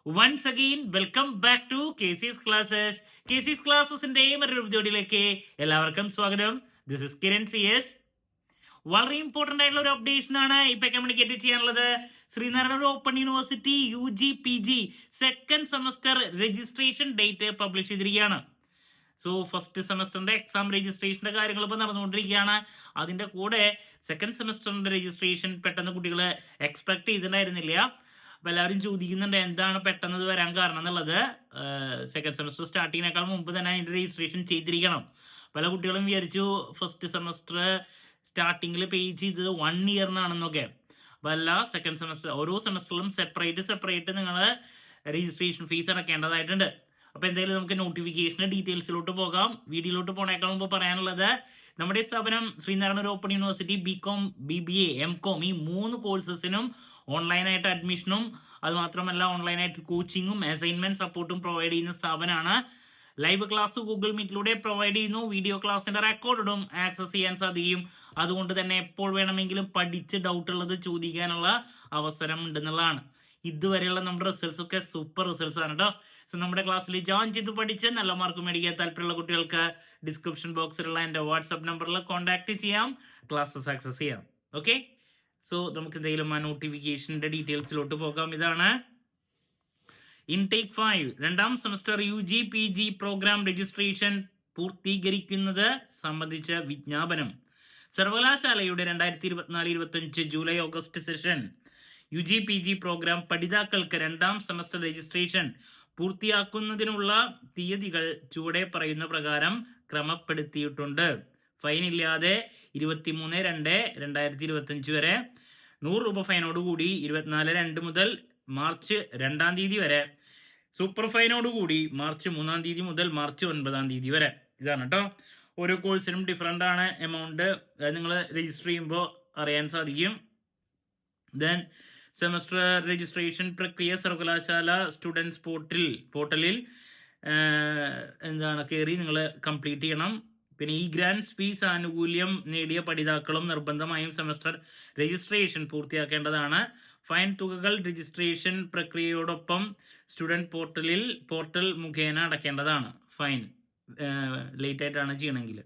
Once again, welcome back to KC's Classes. KC's Classesന്റെ മറ്റൊരു എപ്പിസോഡിലേക്ക് എല്ലാവർക്കും സ്വാഗതം. This is Kiran CS. വളരെ ഇമ്പോർട്ടൻ്റ് ആയിട്ടുള്ള ഒരു അപ്ഡേഷൻ ആണ് ഇപ്പൊ കമ്മ്യൂണിക്കേറ്റ് ചെയ്യാനുള്ളത്. Sreenarayana open university UG/PG second semester registration date publish ചെയ്തിരിക്കുകയാണ്. സോ ഫസ്റ്റ് സെമസ്റ്ററിന്റെ എക്സാം രജിസ്ട്രേഷന്റെ കാര്യങ്ങൾ ഇപ്പോൾ നടന്നുകൊണ്ടിരിക്കുകയാണ്. അതിന്റെ കൂടെ സെക്കൻഡ് സെമസ്റ്ററിന്റെ രജിസ്ട്രേഷൻ പെട്ടെന്ന് കുട്ടികൾ എക്സ്പെക്ട് ചെയ്തിട്ടുണ്ടായിരുന്നില്ല. അപ്പോൾ എല്ലാവരും ചോദിക്കുന്നുണ്ട് എന്താണ് പെട്ടെന്ന് വരാൻ കാരണം എന്നുള്ളത്. സെക്കൻഡ് സെമസ്റ്റർ സ്റ്റാർട്ട് ചെയ്യുന്നതിനേക്കാൾ മുമ്പ് തന്നെ അതിൻ്റെ രജിസ്ട്രേഷൻ ചെയ്തിരിക്കണം. പല കുട്ടികളും വിചാരിച്ചു ഫസ്റ്റ് സെമസ്റ്റർ സ്റ്റാർട്ടിങ്ങിൽ പേ ചെയ്തത് 1 ഇയറിനാണെന്നൊക്കെ. അപ്പോൾ അല്ല, സെക്കൻഡ് സെമസ്റ്റർ ഓരോ സെമസ്റ്ററിലും സെപ്പറേറ്റ് നിങ്ങൾ രജിസ്ട്രേഷൻ ഫീസ് അടക്കേണ്ടതായിട്ടുണ്ട്. അപ്പോൾ എന്തായാലും നമുക്ക് നോട്ടിഫിക്കേഷൻ്റെ ഡീറ്റെയിൽസിലോട്ട് പോകാം. വീഡിയോയിലോട്ട് പോണേക്കാൾ മുമ്പ് പറയാനുള്ളത്, നമ്മുടെ സ്ഥാപനം Sreenarayana open university BCom, BBA, MCom ഈ 3 കോഴ്സസിനും ഓൺലൈനായിട്ട് അഡ്മിഷനും അതുമാത്രമല്ല ഓൺലൈനായിട്ട് കോച്ചിങ്ങും അസൈൻമെന്റ് സപ്പോർട്ടും പ്രൊവൈഡ് ചെയ്യുന്ന സ്ഥാപനമാണ്. ലൈവ് ക്ലാസ് ഗൂഗിൾ മീറ്റിലൂടെ പ്രൊവൈഡ് ചെയ്യുന്നു. വീഡിയോ ക്ലാസ്സിന്റെ റെക്കോർഡും ആക്സസ് ചെയ്യാൻ സാധിക്കും. അതുകൊണ്ട് തന്നെ എപ്പോൾ വേണമെങ്കിലും പഠിച്ച് ഡൗട്ട് ഉള്ളത് ചോദിക്കാനുള്ള അവസരം ഉണ്ടെന്നുള്ളതാണ്. ഇതുവരെയുള്ള നമ്മുടെ റിസൾട്ട്സ് ഒക്കെ സൂപ്പർ റിസൾട്ട്സ് ആണ് കേട്ടോ. സോ നമ്മുടെ ക്ലാസ്സിൽ ജോയിൻ ചെയ്ത് പഠിച്ച് നല്ല മാർക്ക് മേടിക്കാൻ താല്പര്യമുള്ള കുട്ടികൾക്ക് ഡിസ്ക്രിപ്ഷൻ ബോക്സിലുള്ള എൻ്റെ വാട്സ്ആപ്പ് നമ്പറിൽ കോൺടാക്ട് ചെയ്യാം, ക്ലാസ്സസ് ആക്സസ് ചെയ്യാം. ഓക്കെ, സോ നമുക്ക് എന്തെങ്കിലും ആ നോട്ടിഫിക്കേഷൻ്റെ ഡീറ്റെയിൽസിലോട്ട് പോകാം. ഇതാണ് ഇൻടേക്ക് 5 രണ്ടാം സെമസ്റ്റർ UG/PG പ്രോഗ്രാം രജിസ്ട്രേഷൻ പൂർത്തീകരിക്കുന്നത് സംബന്ധിച്ച വിജ്ഞാപനം. സർവകലാശാലയുടെ 2024-25 July August session UG/PG programme പഠിതാക്കൾക്ക് രണ്ടാം സെമസ്റ്റർ രജിസ്ട്രേഷൻ പൂർത്തിയാക്കുന്നതിനുള്ള തീയതികൾ ചുവടെ പറയുന്ന പ്രകാരം ക്രമപ്പെടുത്തിയിട്ടുണ്ട്. ഫൈൻ ഇല്ലാതെ 23/2/2025 വരെ, 100 രൂപ ഫൈനോടുകൂടി 24/2 മുതൽ മാർച്ച് 2 തീയതി വരെ, സൂപ്പർ ഫൈനോടുകൂടി മാർച്ച് 3 തീയതി മുതൽ മാർച്ച് 9 തീയതി വരെ. ഇതാണ് കേട്ടോ. ഓരോ കോഴ്സിനും ഡിഫറൻ്റ് ആണ് എമൗണ്ട്. നിങ്ങൾ രജിസ്റ്റർ ചെയ്യുമ്പോൾ അറിയാൻ സാധിക്കും. ദെൻ സെമസ്റ്റർ രജിസ്ട്രേഷൻ പ്രക്രിയ സർവകലാശാല സ്റ്റുഡൻസ് പോർട്ടലിൽ കയറി നിങ്ങൾ കംപ്ലീറ്റ് ചെയ്യണം. പിന്നെ ഈ ഗ്രാൻഡ് ഫീസ് ആനുകൂല്യം നേടിയ പഠിതാക്കളും നിർബന്ധമായും സെമസ്റ്റർ രജിസ്ട്രേഷൻ പൂർത്തിയാക്കേണ്ടതാണ്. ഫൈൻ തുകകൾ രജിസ്ട്രേഷൻ പ്രക്രിയയോടൊപ്പം സ്റ്റുഡൻറ് പോർട്ടൽ മുഖേന അടയ്ക്കേണ്ടതാണ്. ഫൈൻ ലേറ്റ് ആയിട്ടാണ് ചെയ്യണമെങ്കിൽ.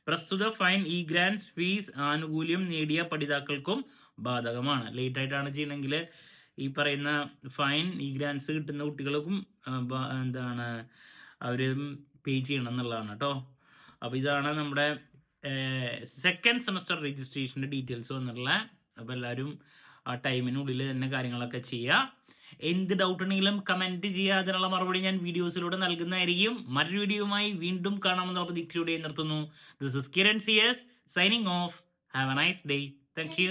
പ്രസ്തുത ഫൈൻ ഈ ഗ്രാൻഡ് ഫീസ് ആനുകൂല്യം നേടിയ പഠിതാക്കൾക്കും ബാധകമാണ്. ലേറ്റ് ആയിട്ടാണ് ചെയ്യണമെങ്കിൽ ഈ പറയുന്ന ഫൈൻ ഈ ഗ്രാൻഡ്സ് കിട്ടുന്ന കുട്ടികൾക്കും അവർ പേ ചെയ്യണം എന്നുള്ളതാണ് കേട്ടോ. അപ്പോൾ ഇതാണ് നമ്മുടെ സെക്കൻഡ് സെമസ്റ്റർ രജിസ്ട്രേഷൻ്റെ ഡീറ്റെയിൽസ് വന്നിട്ടുള്ള. അപ്പോൾ എല്ലാവരും ആ ടൈമിനുള്ളിൽ തന്നെ കാര്യങ്ങളൊക്കെ ചെയ്യുക. എന്ത് ഡൗട്ട് ഉണ്ടെങ്കിലും കമൻറ്റ് ചെയ്യുക. അതിനുള്ള മറുപടി ഞാൻ വീഡിയോസിലൂടെ നൽകുന്നതായിരിക്കും. മറ്റൊരു വീഡിയോയുമായി വീണ്ടും കാണാമെന്നുള്ള പ്രതീക്ഷയോടെ നിർത്തുന്നു. This is Kiran CS signing off. Have a nice day. Thank U.